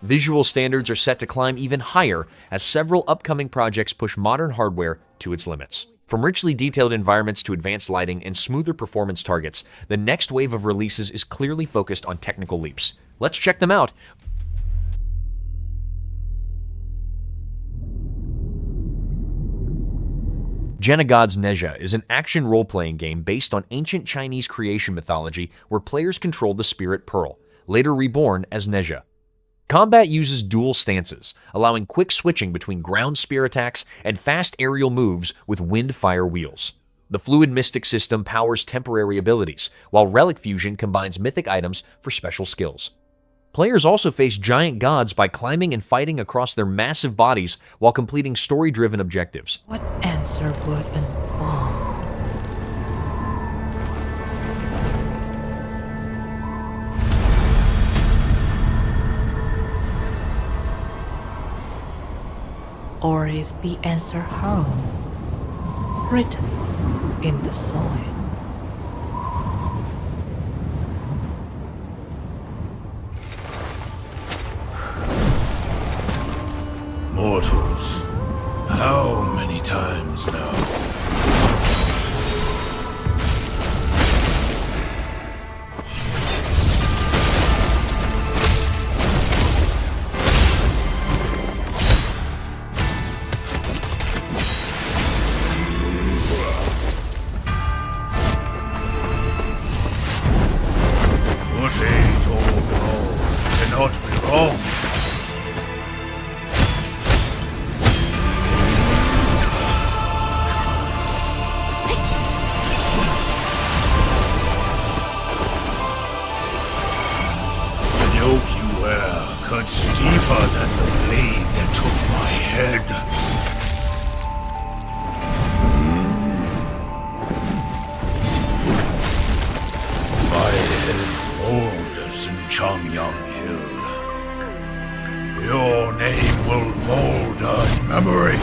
Visual standards are set to climb even higher as several upcoming projects push modern hardware to its limits. From richly detailed environments to advanced lighting and smoother performance targets, the next wave of releases is clearly focused on technical leaps. Let's check them out. GeniGods Nezha is an action role-playing game based on ancient Chinese creation mythology where players control the spirit Pearl, later reborn as Nezha. Combat uses dual stances, allowing quick switching between ground spear attacks and fast aerial moves with wind-fire wheels. The fluid mystic system powers temporary abilities, while relic fusion combines mythic items for special skills. Players also face giant gods by climbing and fighting across their massive bodies while completing story-driven objectives. What answer would unfold? Or is the answer home, written in the soil? Mortals, how many times now? What ain't all wrong cannot be wrong. Cuts deeper than the blade that took my head. My head moulders in Changyang Hill. Your name will mold in memory.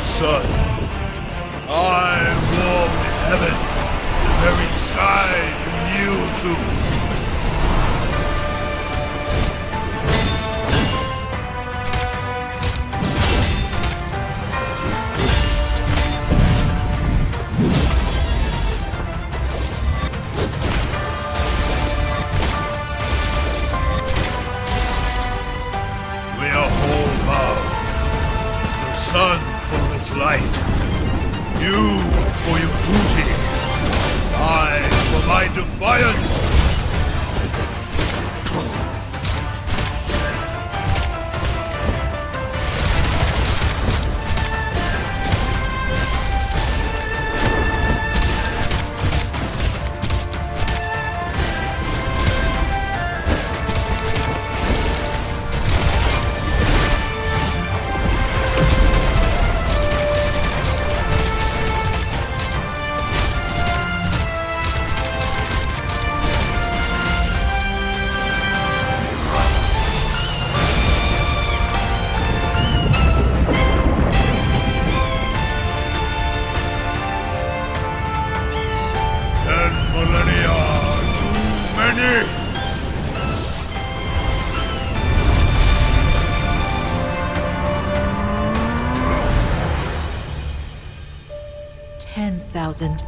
Sun. I warm heaven, the very sky you kneel to. We are all bound. The sun for its light, you for your duty, I for my defiance.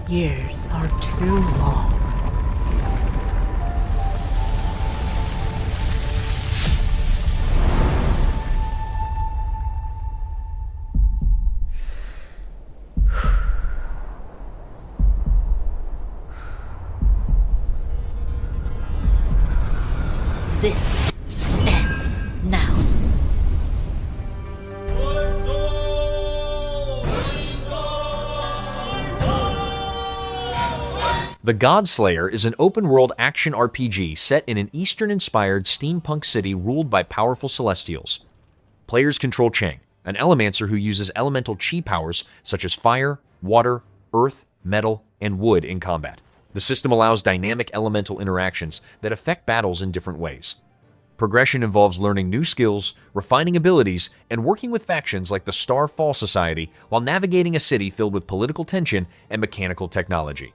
Years are too long. The Godslayer is an open-world action RPG set in an Eastern-inspired steampunk city ruled by powerful celestials. Players control Chang, an elemancer who uses elemental chi powers such as fire, water, earth, metal, and wood in combat. The system allows dynamic elemental interactions that affect battles in different ways. Progression involves learning new skills, refining abilities, and working with factions like the Starfall Society while navigating a city filled with political tension and mechanical technology.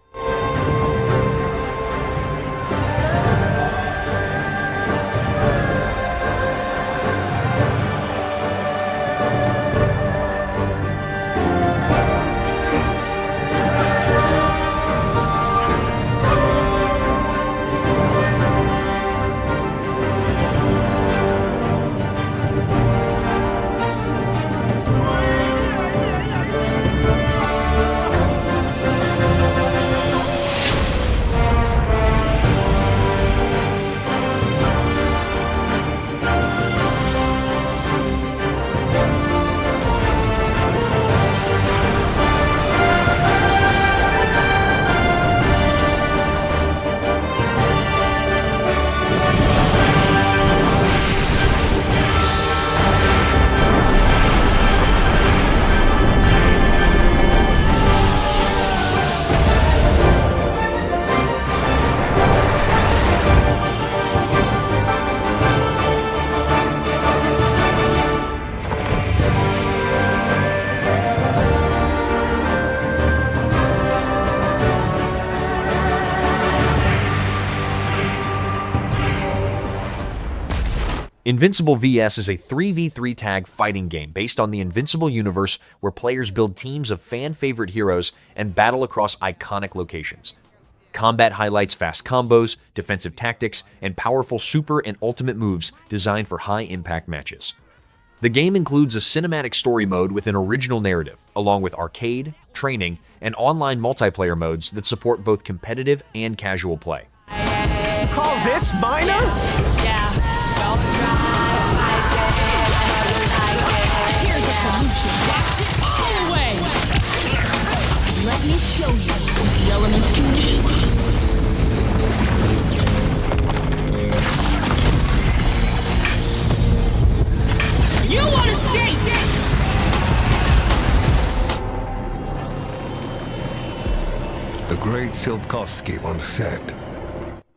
Invincible VS is a 3v3 tag fighting game based on the Invincible universe where players build teams of fan-favorite heroes and battle across iconic locations. Combat highlights fast combos, defensive tactics, and powerful super and ultimate moves designed for high-impact matches. The game includes a cinematic story mode with an original narrative, along with arcade, training, and online multiplayer modes that support both competitive and casual play. Call this minor? Here's a solution. Wash it all away. Let me show you what the elements can do. You want to skate? The great Silkovsky once said,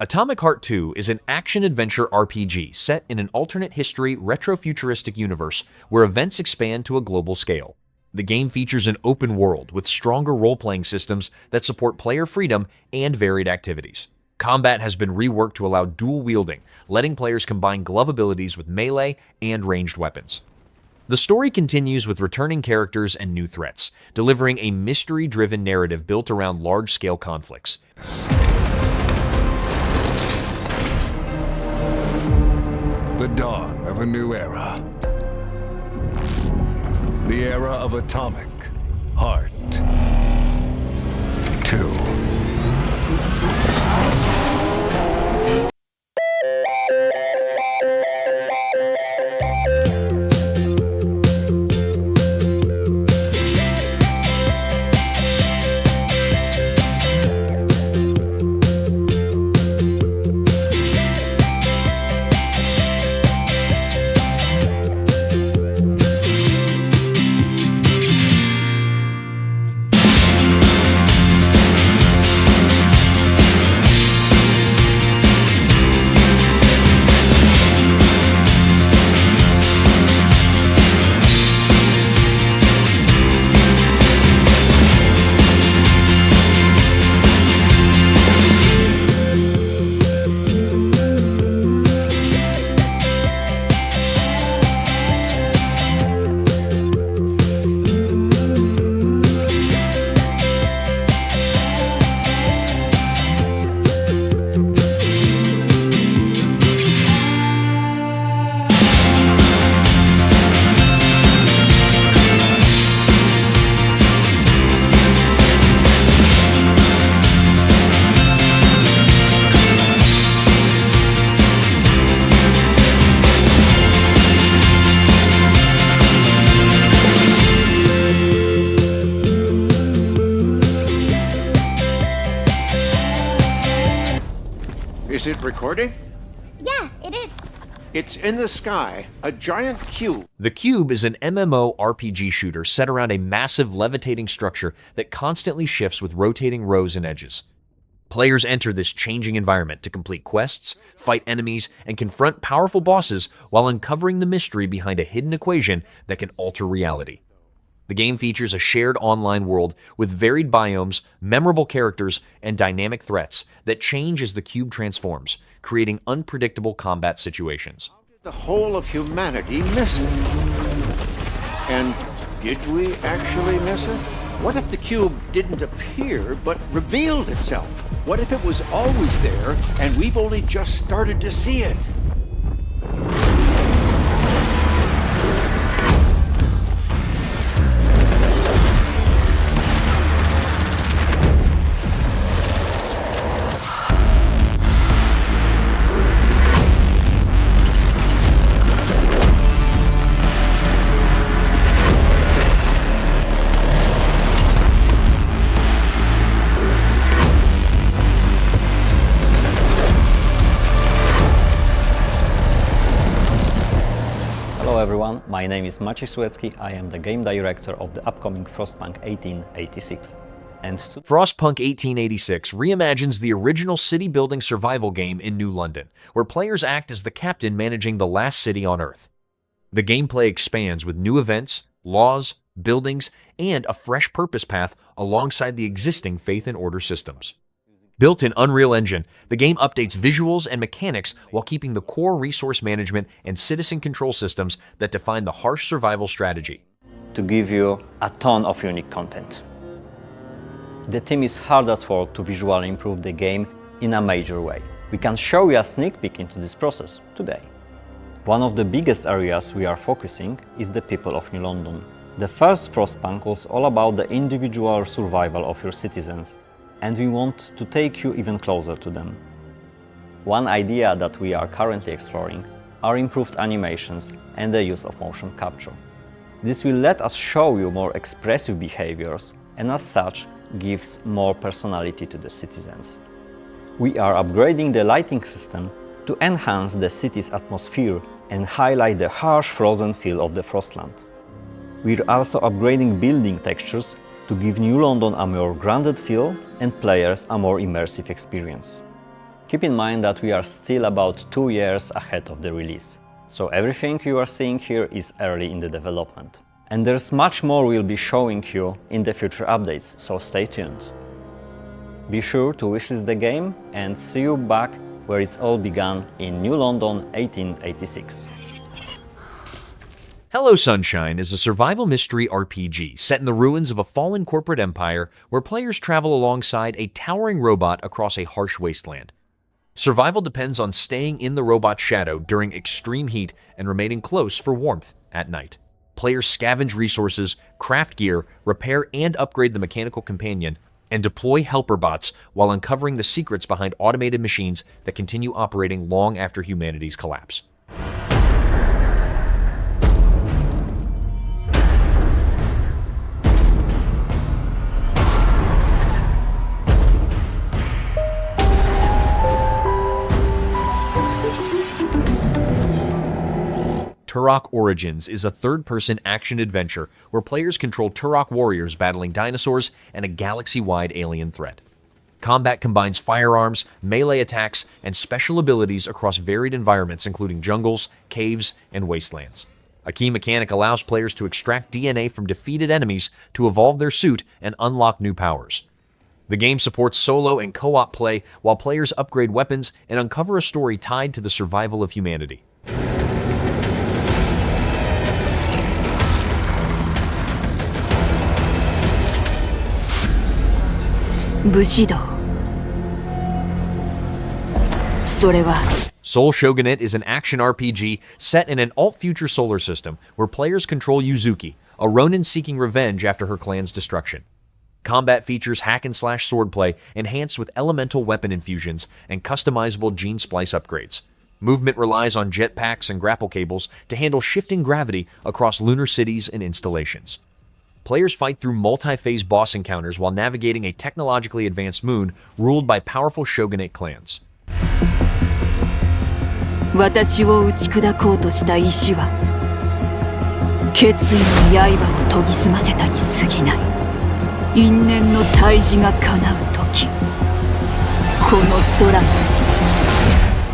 Atomic Heart 2 is an action-adventure RPG set in an alternate history retrofuturistic universe where events expand to a global scale. The game features an open world with stronger role-playing systems that support player freedom and varied activities. Combat has been reworked to allow dual wielding, letting players combine glove abilities with melee and ranged weapons. The story continues with returning characters and new threats, delivering a mystery-driven narrative built around large-scale conflicts. the dawn of a new era. The era of Atomic Heart 2. Is it recording? Yeah, it is. It's in the sky, a giant cube. The Cube is an MMO RPG shooter set around a massive levitating structure that constantly shifts with rotating rows and edges. Players enter this changing environment to complete quests, fight enemies, and confront powerful bosses while uncovering the mystery behind a hidden equation that can alter reality. The game features a shared online world with varied biomes, memorable characters, and dynamic threats that change as the cube transforms, creating unpredictable combat situations. The whole of humanity miss it. And did we actually miss it? What if the cube didn't appear but revealed itself? What if it was always there and we've only just started to see it? Hello everyone, my name is Maciej Suecki, I am the game director of the upcoming Frostpunk 1886. Frostpunk 1886 reimagines the original city-building survival game in New London, where players act as the captain managing the last city on Earth. The gameplay expands with new events, laws, buildings, and a fresh purpose path alongside the existing Faith and Order systems. Built in Unreal Engine, the game updates visuals and mechanics while keeping the core resource management and citizen control systems that define the harsh survival strategy. To give you a ton of unique content. The team is hard at work to visually improve the game in a major way. We can show you a sneak peek into this process today. One of the biggest areas we are focusing is the people of New London. The first Frostpunk was all about the individual survival of your citizens, and we want to take you even closer to them. One idea that we are currently exploring are improved animations and the use of motion capture. This will let us show you more expressive behaviors and as such gives more personality to the citizens. We are upgrading the lighting system to enhance the city's atmosphere and highlight the harsh frozen feel of the Frostland. We're also upgrading building textures to give New London a more grounded feel and players a more immersive experience. Keep in mind that we are still about 2 years ahead of the release, so everything you are seeing here is early in the development. And there's much more we'll be showing you in the future updates, so stay tuned. Be sure to wishlist the game and see you back where it's all began in New London 1886. Hello Sunshine is a survival mystery RPG set in the ruins of a fallen corporate empire where players travel alongside a towering robot across a harsh wasteland. Survival depends on staying in the robot's shadow during extreme heat and remaining close for warmth at night. Players scavenge resources, craft gear, repair and upgrade the mechanical companion, and deploy helper bots while uncovering the secrets behind automated machines that continue operating long after humanity's collapse. Turok Origins is a third-person action-adventure where players control Turok warriors battling dinosaurs and a galaxy-wide alien threat. Combat combines firearms, melee attacks, and special abilities across varied environments including jungles, caves, and wastelands. A key mechanic allows players to extract DNA from defeated enemies to evolve their suit and unlock new powers. The game supports solo and co-op play while players upgrade weapons and uncover a story tied to the survival of humanity. Seoul Shogunate is an action RPG set in an alt-future solar system where players control Yuzuki, a ronin seeking revenge after her clan's destruction. Combat features hack-and-slash swordplay enhanced with elemental weapon infusions and customizable gene splice upgrades. Movement relies on jetpacks and grapple cables to handle shifting gravity across lunar cities and installations. Players fight through multi-phase boss encounters while navigating a technologically advanced moon ruled by powerful shogunate clans. 私を打ち砕こうとした石は決意の刃を研ぎ澄ませたに過ぎない。因縁の大事が叶う時、この空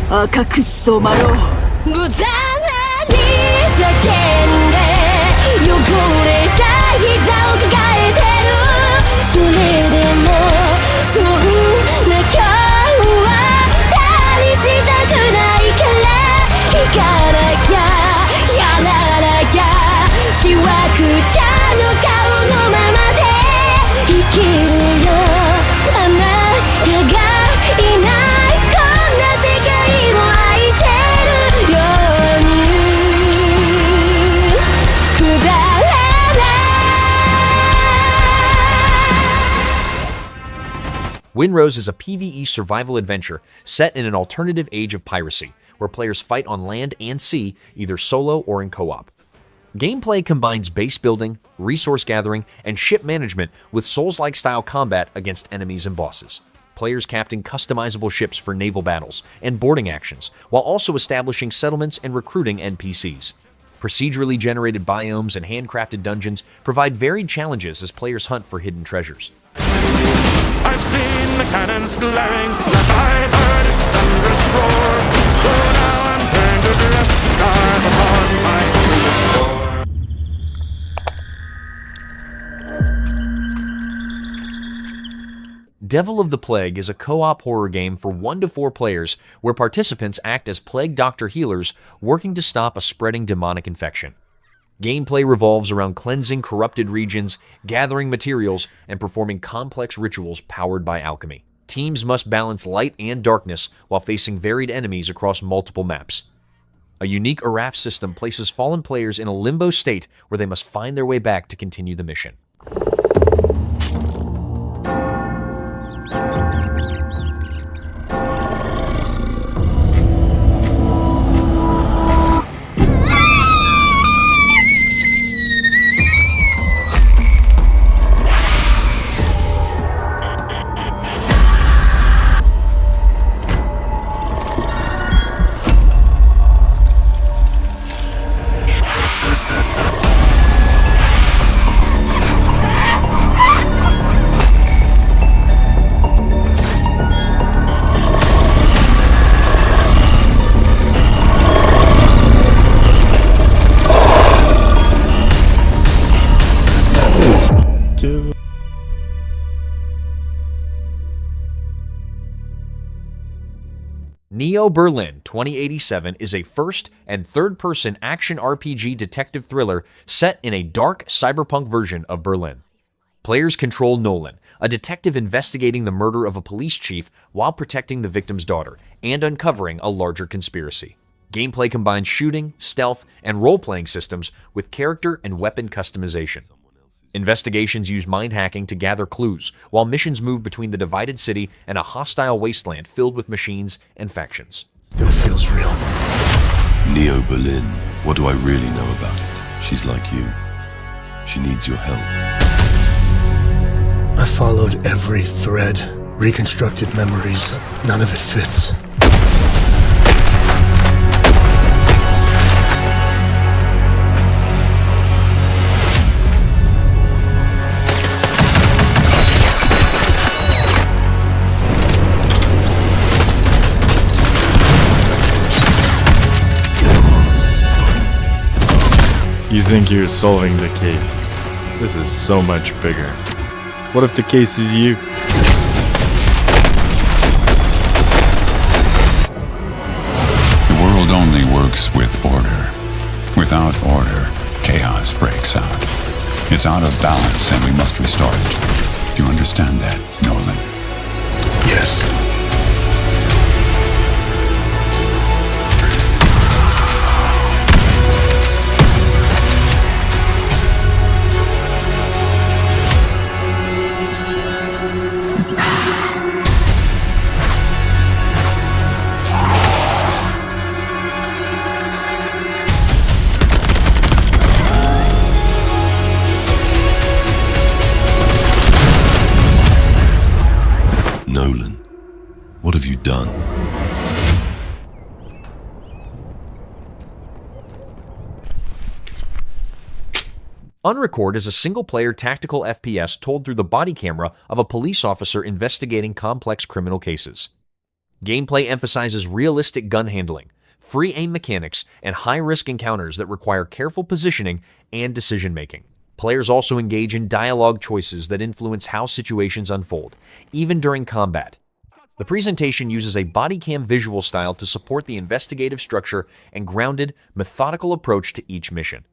が赤く染まろう。無残なに叫んで汚れた膝を抱えてる。それでもそんな今日はたりしたくないから、行かなきゃやらなきゃ、しわくちゃの顔のままで生きるよ。あなたがいないこんな世界を愛せるようにくだらない。 Windrose is a PvE survival adventure set in an alternative age of piracy, where players fight on land and sea, either solo or in co-op. Gameplay combines base building, resource gathering, and ship management with Souls-like style combat against enemies and bosses. Players captain customizable ships for naval battles and boarding actions, while also establishing settlements and recruiting NPCs. Procedurally generated biomes and handcrafted dungeons provide varied challenges as players hunt for hidden treasures. I've seen the cannons glaring, and I've heard its thunderous roar. So now I'm turned to dress, scarf upon my door. Devil of the Plague is a co-op horror game for 1 to 4 players where participants act as plague doctor healers working to stop a spreading demonic infection. Gameplay revolves around cleansing corrupted regions, gathering materials, and performing complex rituals powered by alchemy. Teams must balance light and darkness while facing varied enemies across multiple maps. A unique Araf system places fallen players in a limbo state where they must find their way back to continue the mission. Neo Berlin 2087 is a first- and third-person action RPG detective thriller set in a dark cyberpunk version of Berlin. Players control Nolan, a detective investigating the murder of a police chief while protecting the victim's daughter and uncovering a larger conspiracy. Gameplay combines shooting, stealth, and role-playing systems with character and weapon customization. Investigations use mind hacking to gather clues, while missions move between the divided city and a hostile wasteland filled with machines and factions. Still feels real. Neo Berlin, what do I really know about it? She's like you. She needs your help. I followed every thread, reconstructed memories. None of it fits. You think you're solving the case. This is so much bigger. What if the case is you? The world only works with order. Without order, chaos breaks out. It's out of balance and we must restore it. Do you understand that, Nolan? Yes. Unrecord is a single-player tactical FPS told through the body camera of a police officer investigating complex criminal cases. Gameplay emphasizes realistic gun handling, free aim mechanics, and high-risk encounters that require careful positioning and decision-making. Players also engage in dialogue choices that influence how situations unfold, even during combat. The presentation uses a body cam visual style to support the investigative structure and grounded, methodical approach to each mission.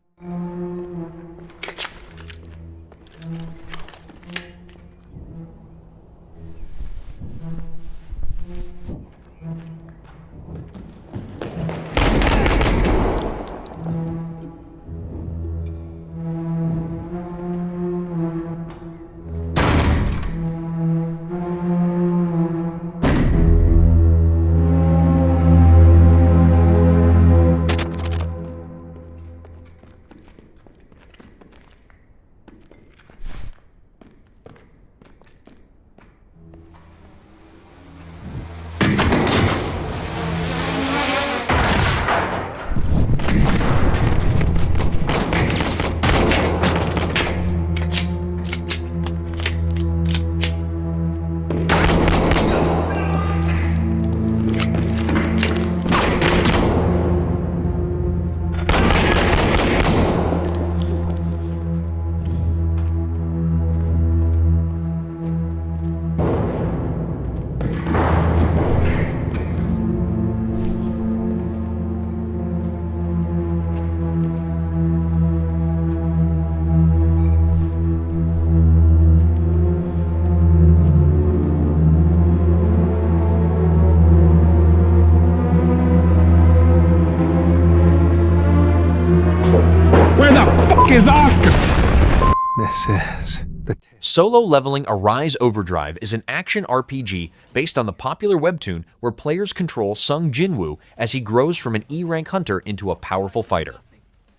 Solo Leveling Arise Overdrive is an action RPG based on the popular webtoon where players control Sung Jinwoo as he grows from an E-rank hunter into a powerful fighter.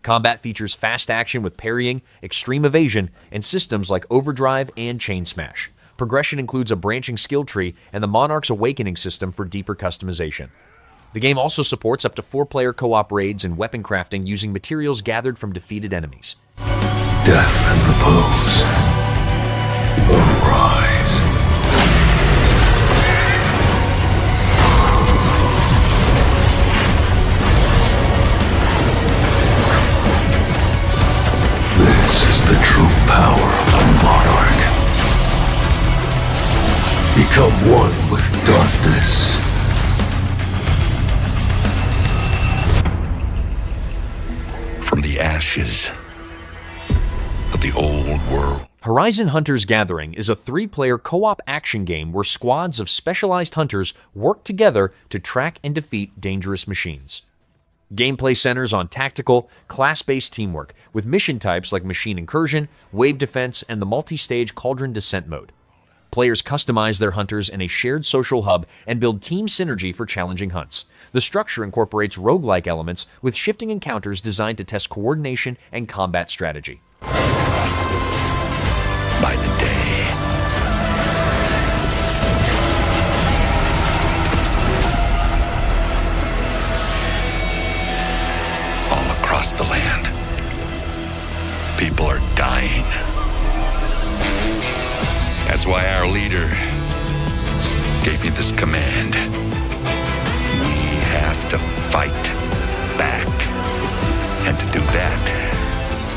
Combat features fast action with parrying, extreme evasion, and systems like Overdrive and Chain Smash. Progression includes a branching skill tree and the Monarch's Awakening system for deeper customization. The game also supports up to 4-player co-op raids and weapon crafting using materials gathered from defeated enemies. Death and repose. Arise. This is the true power of the monarch. Become one with darkness. From the ashes of the old world. Horizon Hunters Gathering is a 3-player co-op action game where squads of specialized hunters work together to track and defeat dangerous machines. Gameplay centers on tactical, class-based teamwork, with mission types like machine incursion, wave defense, and the multi-stage Cauldron Descent mode. Players customize their hunters in a shared social hub and build team synergy for challenging hunts. The structure incorporates roguelike elements with shifting encounters designed to test coordination and combat strategy. By the day, all across the land, people are dying. That's why our leader gave me this command. We have to fight back. And to do that,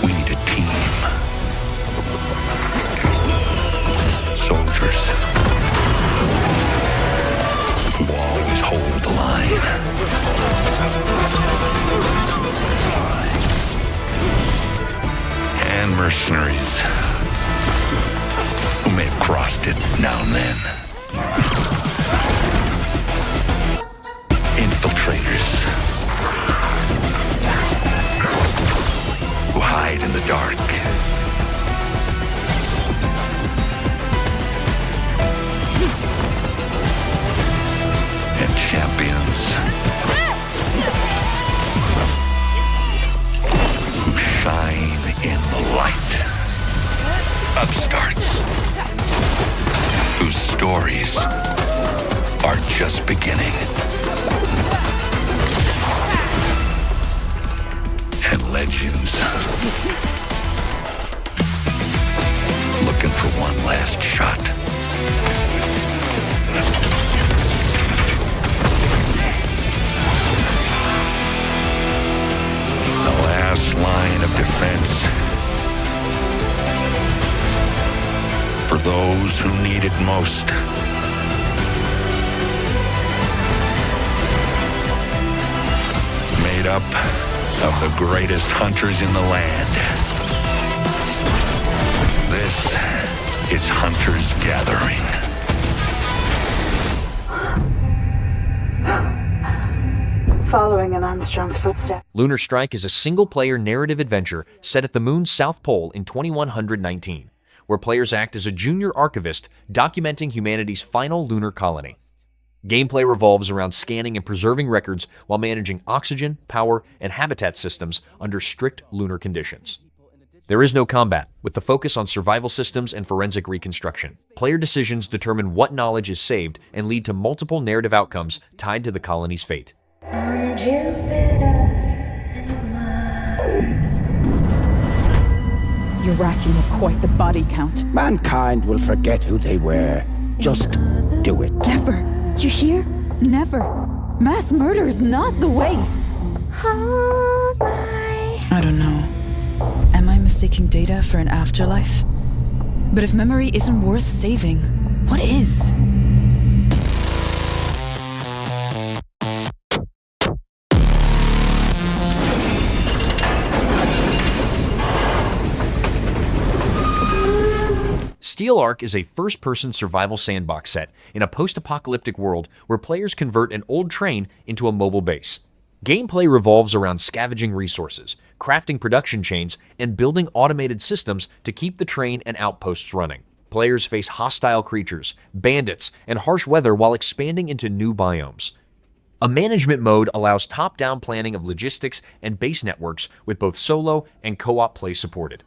we need a team. Soldiers who always hold the line. And mercenaries who may have crossed it now and then. Infiltrators who hide in the dark. And champions who shine in the light. Upstarts whose stories are just beginning. And legends looking for one last shot. The last line of defense for those who need it most. Made up of the greatest hunters in the land. This is Hunter's Gathering. Following in Armstrong's footsteps. Lunar Strike is a single-player narrative adventure set at the moon's south pole in 2119, where players act as a junior archivist documenting humanity's final lunar colony. Gameplay revolves around scanning and preserving records while managing oxygen, power, and habitat systems under strict lunar conditions. There is no combat, with the focus on survival systems and forensic reconstruction. Player decisions determine what knowledge is saved and lead to multiple narrative outcomes tied to the colony's fate. On Jupiter and Mars. You're racking up quite the body count. Mankind will forget who they were. Just do it. Never. You hear? Never. Mass murder is not the way. I don't know. Am I mistaking data for an afterlife? But if memory isn't worth saving, what is? Steel Arc is a first-person survival sandbox set in a post-apocalyptic world where players convert an old train into a mobile base. Gameplay revolves around scavenging resources, crafting production chains, and building automated systems to keep the train and outposts running. Players face hostile creatures, bandits, and harsh weather while expanding into new biomes. A management mode allows top-down planning of logistics and base networks with both solo and co-op play supported.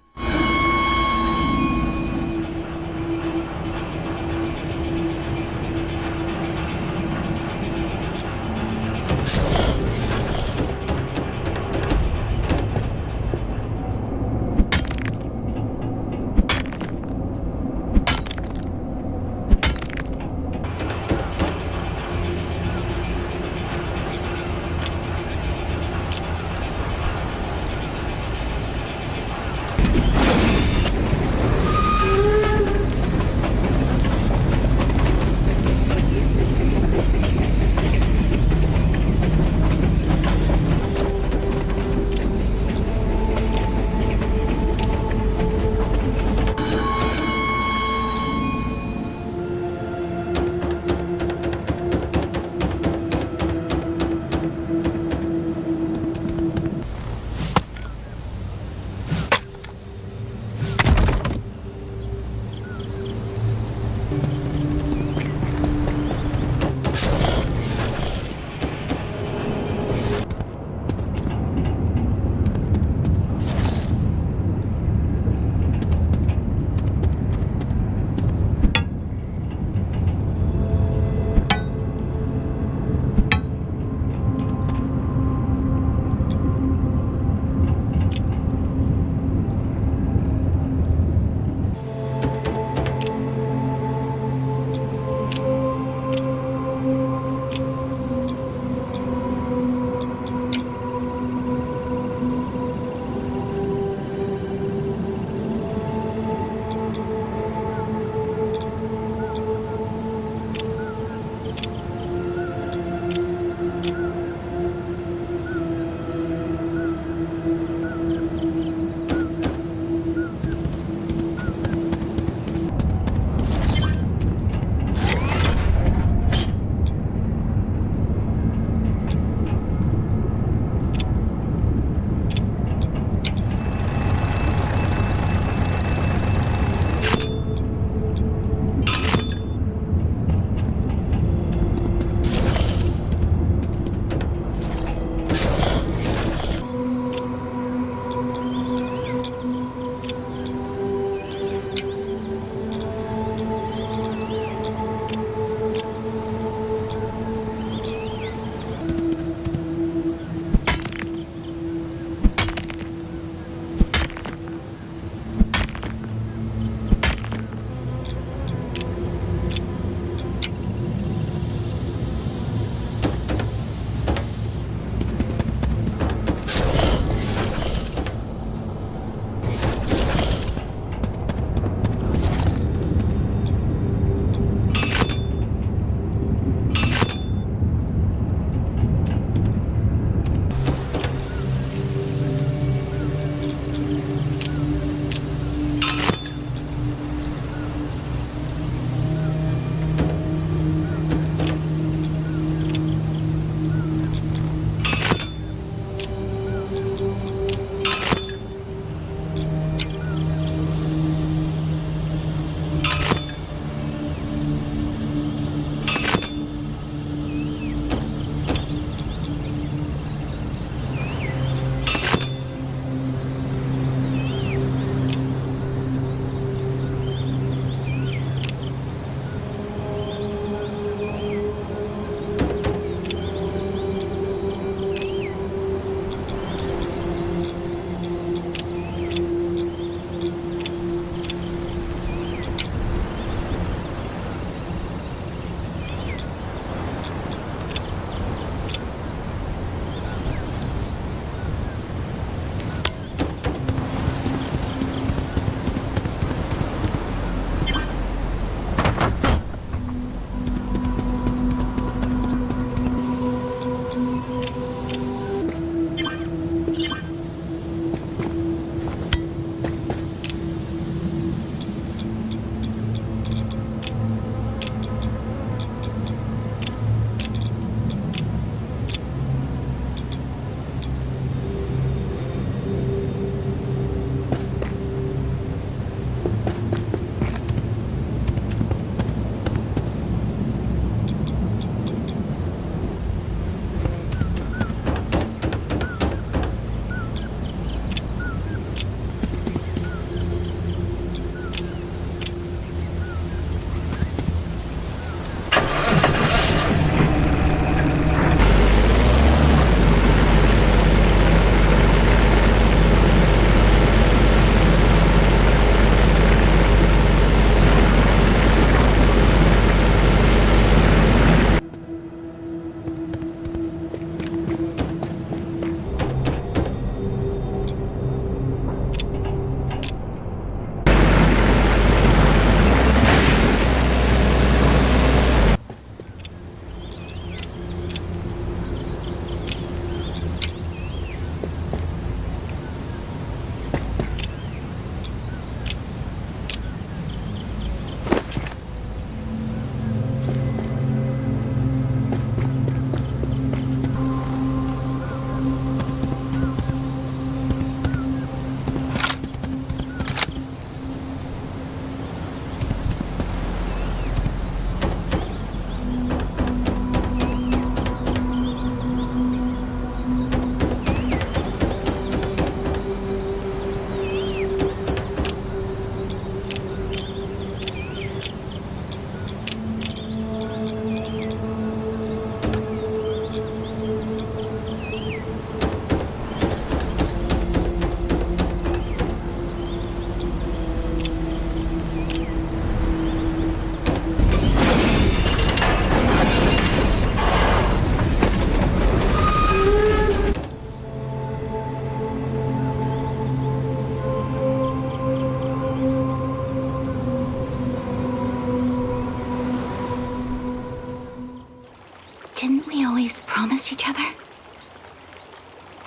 always promised each other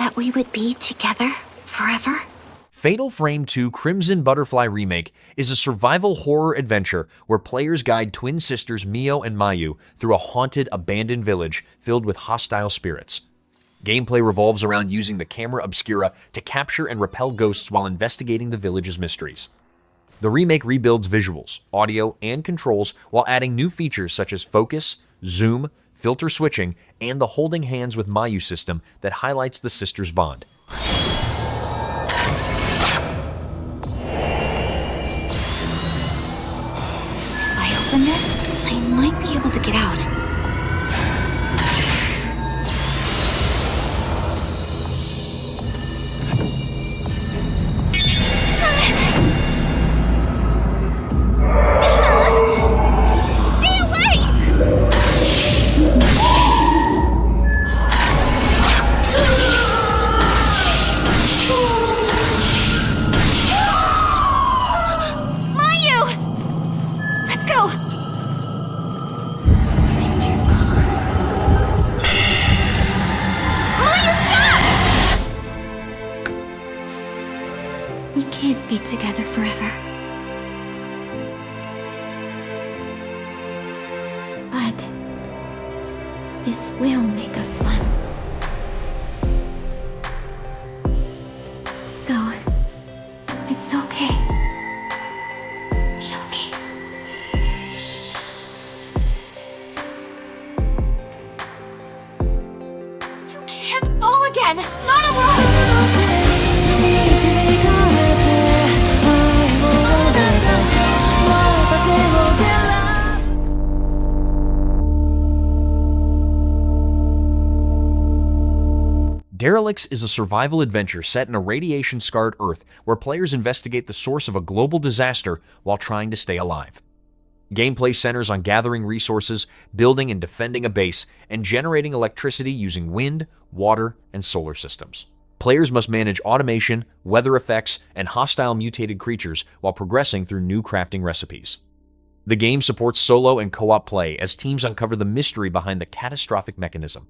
that we would be together forever? Fatal Frame 2 Crimson Butterfly Remake is a survival horror adventure where players guide twin sisters Mio and Mayu through a haunted, abandoned village filled with hostile spirits. Gameplay revolves around using the camera obscura to capture and repel ghosts while investigating the village's mysteries. The remake rebuilds visuals, audio, and controls while adding new features such as focus, zoom, filter switching, and the holding hands with Mayu system that highlights the sisters' bond. If I open this, I might be able to get out. We can't be together forever. But this will make us one. So, it's okay. Kill me. You can't fall again! Not alone! Derelicts is a survival adventure set in a radiation-scarred Earth where players investigate the source of a global disaster while trying to stay alive. Gameplay centers on gathering resources, building and defending a base, and generating electricity using wind, water, and solar systems. Players must manage automation, weather effects, and hostile mutated creatures while progressing through new crafting recipes. The game supports solo and co-op play as teams uncover the mystery behind the catastrophic mechanism.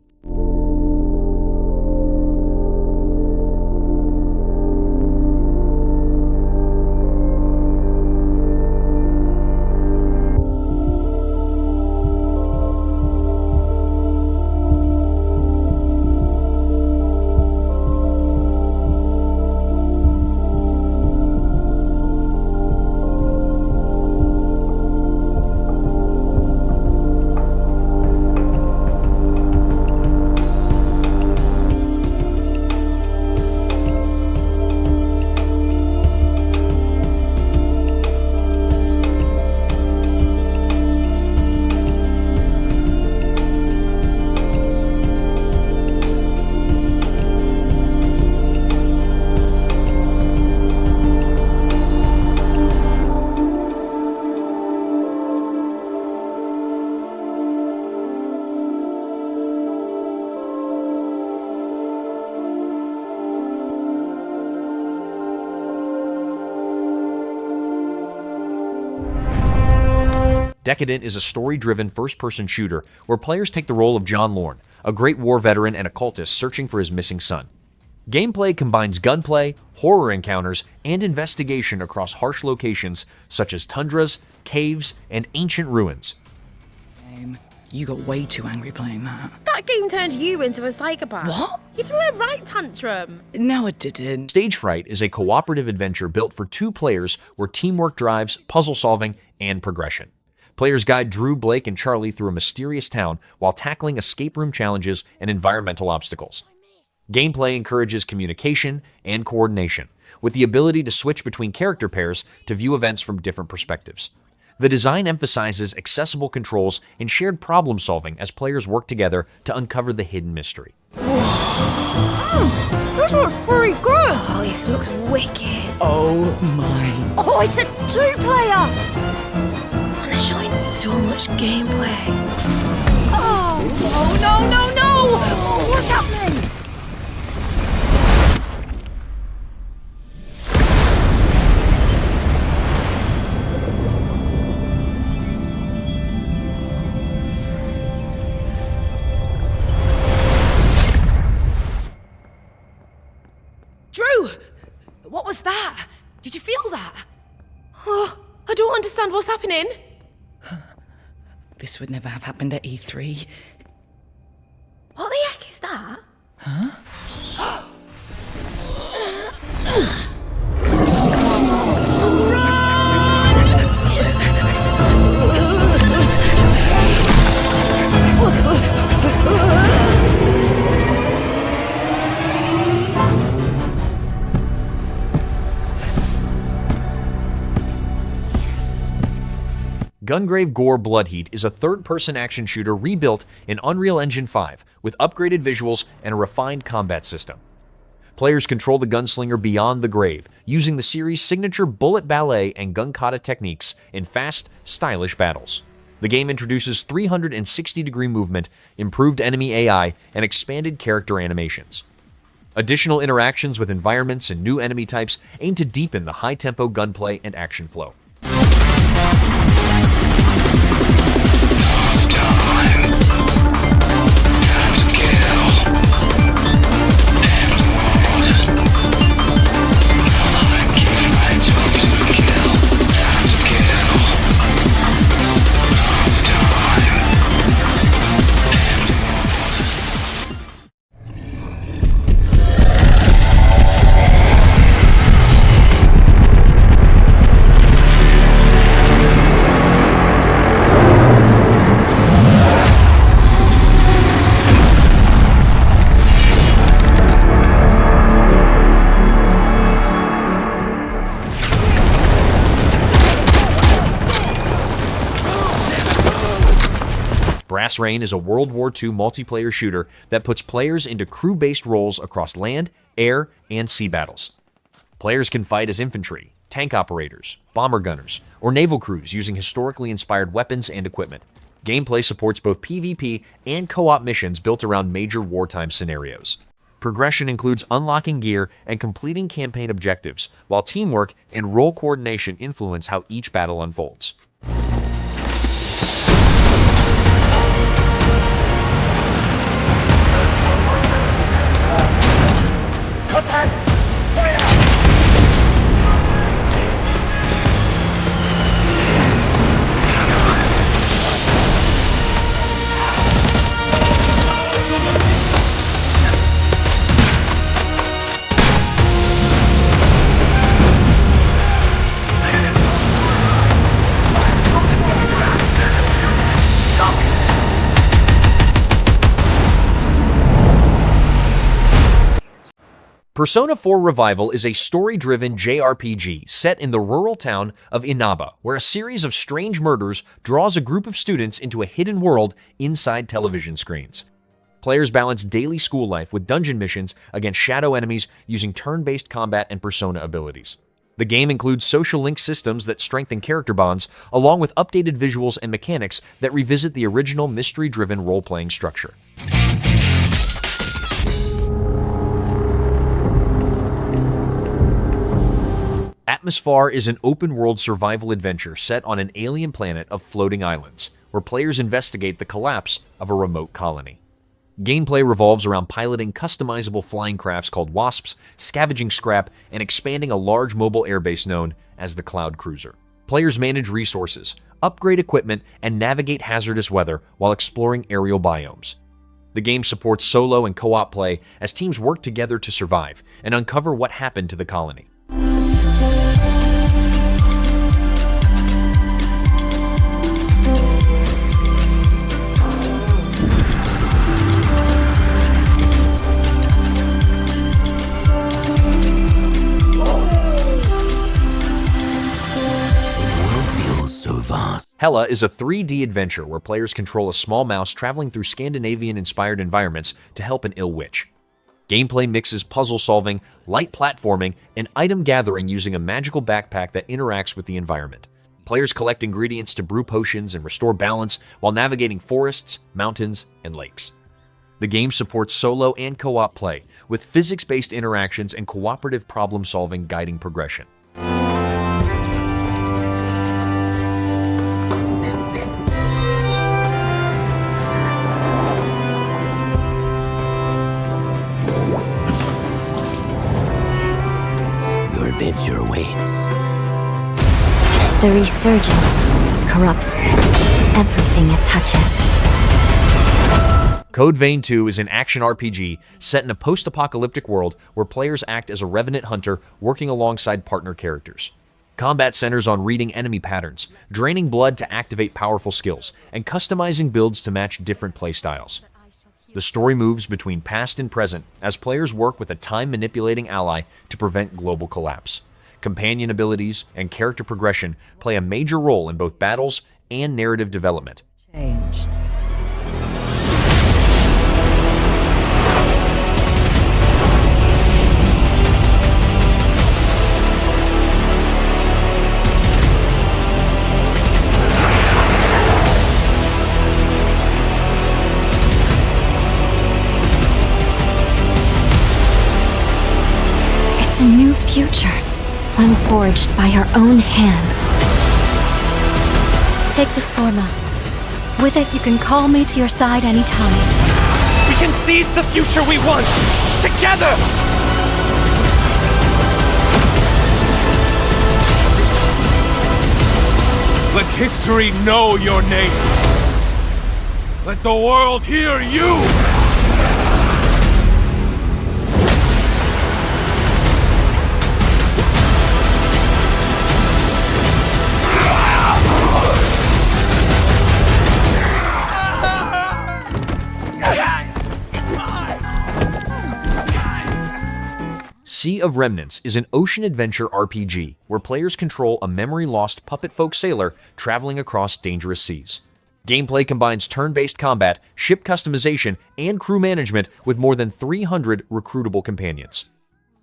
Decadent is a story-driven first-person shooter where players take the role of John Lorne, a Great War veteran and occultist searching for his missing son. Gameplay combines gunplay, horror encounters, and investigation across harsh locations such as tundras, caves, and ancient ruins. You got way too angry playing that. That game turned you into a psychopath. What? You threw a right tantrum. No, it didn't. Stage Fright is a cooperative adventure built for 2 players where teamwork drives puzzle solving and progression. Players guide Drew, Blake, and Charlie through a mysterious town while tackling escape room challenges and environmental obstacles. Gameplay encourages communication and coordination, with the ability to switch between character pairs to view events from different perspectives. The design emphasizes accessible controls and shared problem solving as players work together to uncover the hidden mystery. This looks pretty good. Oh, this looks wicked. Oh my. Oh, it's a 2-player. And they're showing so much gameplay. Oh, no. What's happening? Did you feel that? Oh, I don't understand what's happening. This would never have happened at E3. What the heck is that? Huh? Gungrave G.O.R.E Bloodheat is a third-person action shooter rebuilt in Unreal Engine 5 with upgraded visuals and a refined combat system. Players control the gunslinger beyond the grave, using the series' signature bullet ballet and gun kata techniques in fast, stylish battles. The game introduces 360-degree movement, improved enemy AI, and expanded character animations. Additional interactions with environments and new enemy types aim to deepen the high-tempo gunplay and action flow. Brass Rain is a World War II multiplayer shooter that puts players into crew-based roles across land, air, and sea battles. Players can fight as infantry, tank operators, bomber gunners, or naval crews using historically inspired weapons and equipment. Gameplay supports both PvP and co-op missions built around major wartime scenarios. Progression includes unlocking gear and completing campaign objectives, while teamwork and role coordination influence how each battle unfolds. Persona 4 Revival is a story-driven JRPG set in the rural town of Inaba, where a series of strange murders draws a group of students into a hidden world inside television screens. Players balance daily school life with dungeon missions against shadow enemies using turn-based combat and Persona abilities. The game includes social link systems that strengthen character bonds, along with updated visuals and mechanics that revisit the original mystery-driven role-playing structure. Atmosfar is an open-world survival adventure set on an alien planet of floating islands, where players investigate the collapse of a remote colony. Gameplay revolves around piloting customizable flying crafts called Wasps, scavenging scrap, and expanding a large mobile airbase known as the Cloud Cruiser. Players manage resources, upgrade equipment, and navigate hazardous weather while exploring aerial biomes. The game supports solo and co-op play as teams work together to survive and uncover what happened to the colony. Hela is a 3D adventure where players control a small mouse traveling through Scandinavian-inspired environments to help an ill witch. Gameplay mixes puzzle solving, light platforming, and item gathering using a magical backpack that interacts with the environment. Players collect ingredients to brew potions and restore balance while navigating forests, mountains, and lakes. The game supports solo and co-op play, with physics-based interactions and cooperative problem-solving guiding progression. Your adventure awaits. The resurgence corrupts everything it touches. Code Vein 2 is an action RPG set in a post-apocalyptic world where players act as a revenant hunter working alongside partner characters. Combat centers on reading enemy patterns, draining blood to activate powerful skills, and customizing builds to match different playstyles. The story moves between past and present as players work with a time-manipulating ally to prevent global collapse. Companion abilities and character progression play a major role in both battles and narrative development. Changed. It's a new future, one forged by our own hands. Take this forma. With it, you can call me to your side anytime. We can seize the future we want! Together! Let history know your names. Let the world hear you! Sea of Remnants is an ocean adventure RPG where players control a memory-lost puppet folk sailor traveling across dangerous seas. Gameplay combines turn-based combat, ship customization, and crew management with more than 300 recruitable companions.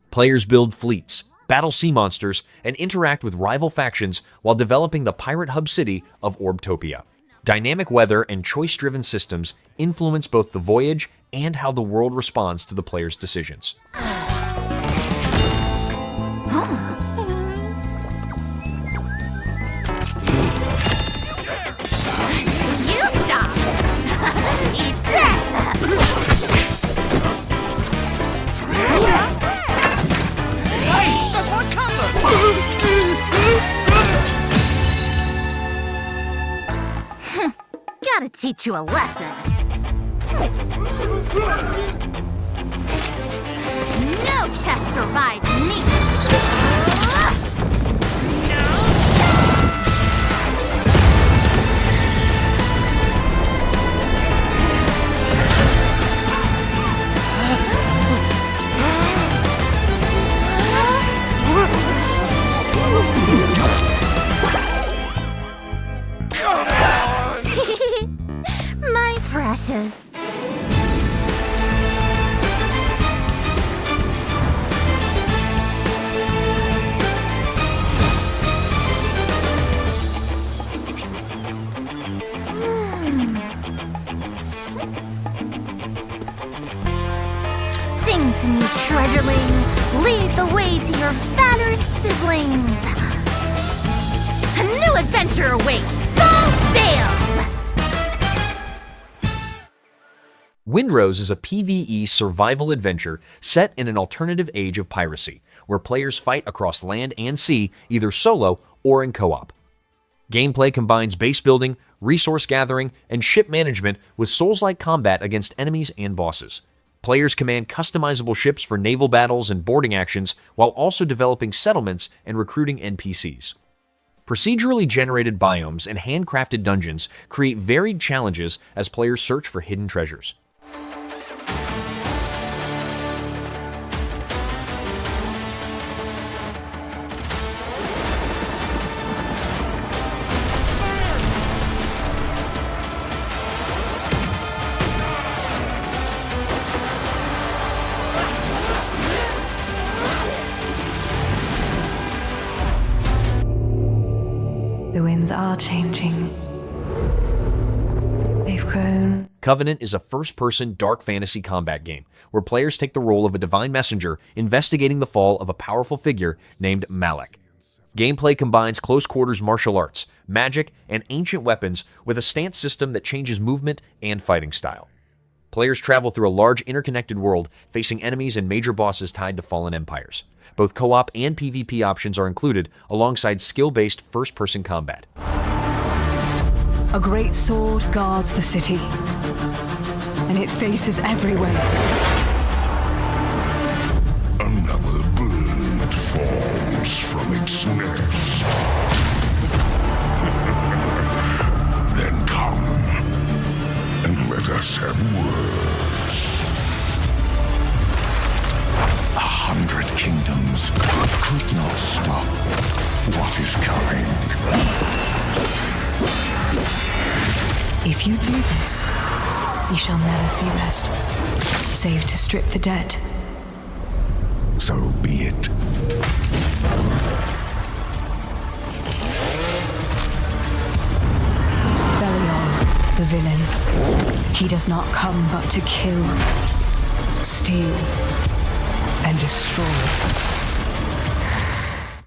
Players build fleets, battle sea monsters, and interact with rival factions while developing the pirate hub city of Orbtopia. Dynamic weather and choice-driven systems influence both the voyage and how the world responds to the player's decisions. Gotta teach you a lesson. No chest survived me. My precious. Sing to me, treasureling. Lead the way to your fatter siblings. A new adventure awaits. Full sails! Windrose is a PvE survival adventure set in an alternative age of piracy, where players fight across land and sea, either solo or in co-op. Gameplay combines base building, resource gathering, and ship management with Souls-like combat against enemies and bosses. Players command customizable ships for naval battles and boarding actions, while also developing settlements and recruiting NPCs. Procedurally generated biomes and handcrafted dungeons create varied challenges as players search for hidden treasures. The winds are changing. They've grown. Covenant is a first-person dark fantasy combat game where players take the role of a divine messenger investigating the fall of a powerful figure named Malek. Gameplay combines close-quarters martial arts, magic, and ancient weapons with a stance system that changes movement and fighting style. Players travel through a large interconnected world, facing enemies and major bosses tied to fallen empires. Both co-op and PvP options are included, alongside skill-based first-person combat. A great sword guards the city, and it faces every way. Another bird falls from its nest. Then come and let us have words. 100 kingdoms could not stop what is coming. If you do this, you shall never see rest, save to strip the dead. So be it. Belial, the villain. He does not come but to kill, steal, and destroy.